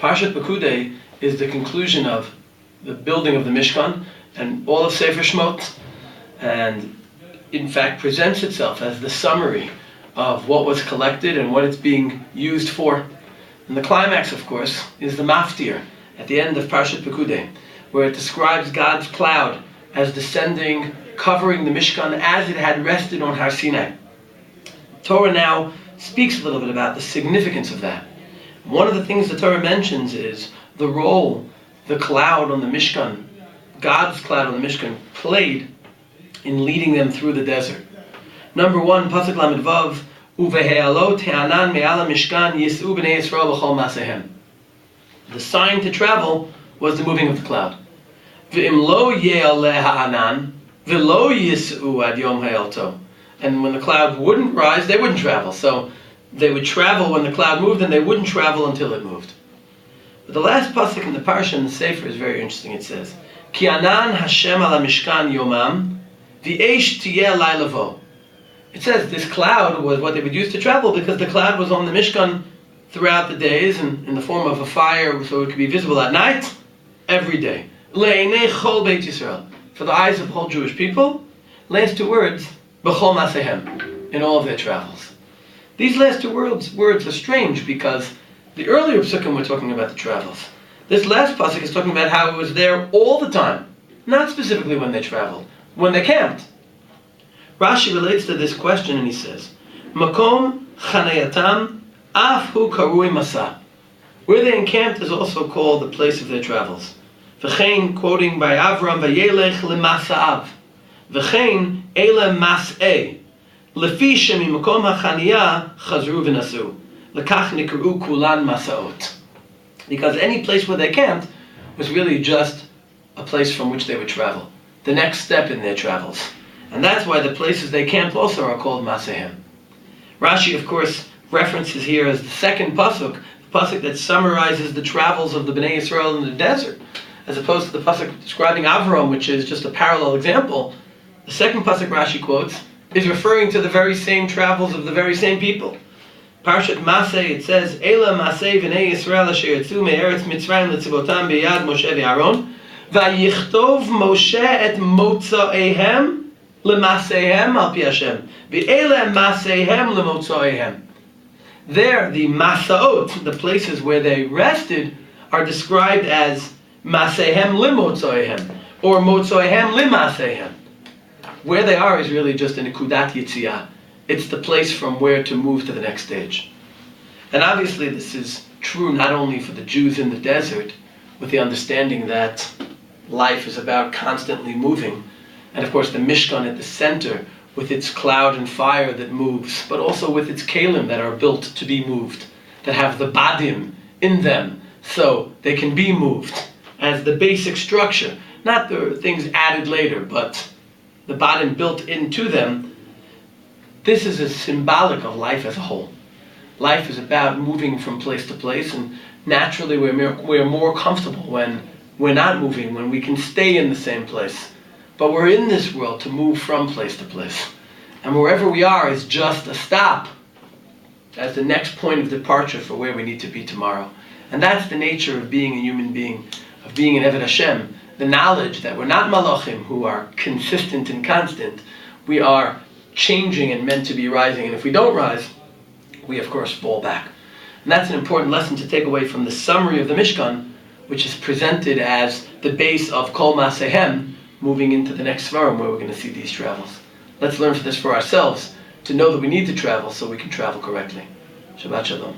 Parshat Pekuday is the conclusion of the building of the Mishkan and all of Sefer Shemot, and in fact presents itself as the summary of what was collected and what it's being used for. And the climax, of course, is the Maftir at the end of Parshat Pekuday, where it describes God's cloud as descending, covering the Mishkan as it had rested on Har Sinai. Torah now speaks a little bit about the significance of that. One of the things the Torah mentions is the role the cloud on the Mishkan, God's cloud on the Mishkan, played in leading them through the desert. Number 1, Pasuk Lamed Vav, Uvehe'alot he'anan me'ala Mishkan yis'u b'nei Yisrael b'chol masehem. The sign to travel was the moving of the cloud. V'im lo ye'aleh ha'anan, v'lo yis'u ad yom ha'elto. And when the cloud wouldn't rise, they wouldn't travel. So they would travel when the cloud moved, and they wouldn't travel until it moved. But the last pasuk in the Parsha in the Sefer is very interesting. It says, Ki anan Hashem ala mishkan yomam, v'esh tiyeh lailavo. It says this cloud was what they would use to travel because the cloud was on the Mishkan throughout the days and in the form of a fire, so it could be visible at night, every day. Le'enei chol beit Yisrael, for the eyes of the whole Jewish people. Last two words, b'chol masehem, in all of their travels. These last two words are strange because the earlier psukim were talking about the travels. This last pasuk is talking about how it was there all the time, not specifically when they traveled, when they camped. Rashi relates to this question and he says, Makom chanayatam af hu karui masa. Where they encamped is also called the place of their travels. V'chein, quoting by Avram, vayelech lemasa'av. V'chein ele mas'e. Lefi shemimakom hachaniyah chazru v'nasu. Lekach nikru kulan masaot. Because any place where they camped was really just a place from which they would travel. The next step in their travels. And that's why the places they camped also are called Masehem. Rashi, of course, references here as the second pasuk, the pasuk that summarizes the travels of the Bnei Yisrael in the desert, as opposed to the pasuk describing Avram, which is just a parallel example. The second pasuk Rashi quotes is referring to the very same travels of the very same people. Parshat Maseh, it says, Ela Maseh v'nei Yisrael asher yatzu me'eretz Mitzrayim letzivotam beyad Moshe v'Aaron, vayichtov Moshe et motza'ehem L'masehem al pi Hashem. V'ele masehem l'motzoehem. There, the masaot, the places where they rested, are described as masehem l'motzoehem, or motzoehem l'masehem. Where they are is really just an ikudat yitziyah. It's the place from where to move to the next stage. And obviously this is true not only for the Jews in the desert, with the understanding that life is about constantly moving, and of course the Mishkan at the center with its cloud and fire that moves, but also with its kalim that are built to be moved, that have the badim in them so they can be moved as the basic structure, not the things added later, but the badim built into them. This is a symbolic of life as a whole. Life is about moving from place to place, and naturally we're more comfortable when we're not moving, when we can stay in the same place. But we're in this world to move from place to place. And wherever we are is just a stop as the next point of departure for where we need to be tomorrow. And that's the nature of being a human being, of being an Eved Hashem. The knowledge that we're not malachim who are consistent and constant. We are changing and meant to be rising. And if we don't rise, we of course fall back. And that's an important lesson to take away from the summary of the Mishkan, which is presented as the base of Kol Masehem, moving into the next Svarim where we're going to see these travels. Let's learn this for ourselves, to know that we need to travel so we can travel correctly. Shabbat Shalom.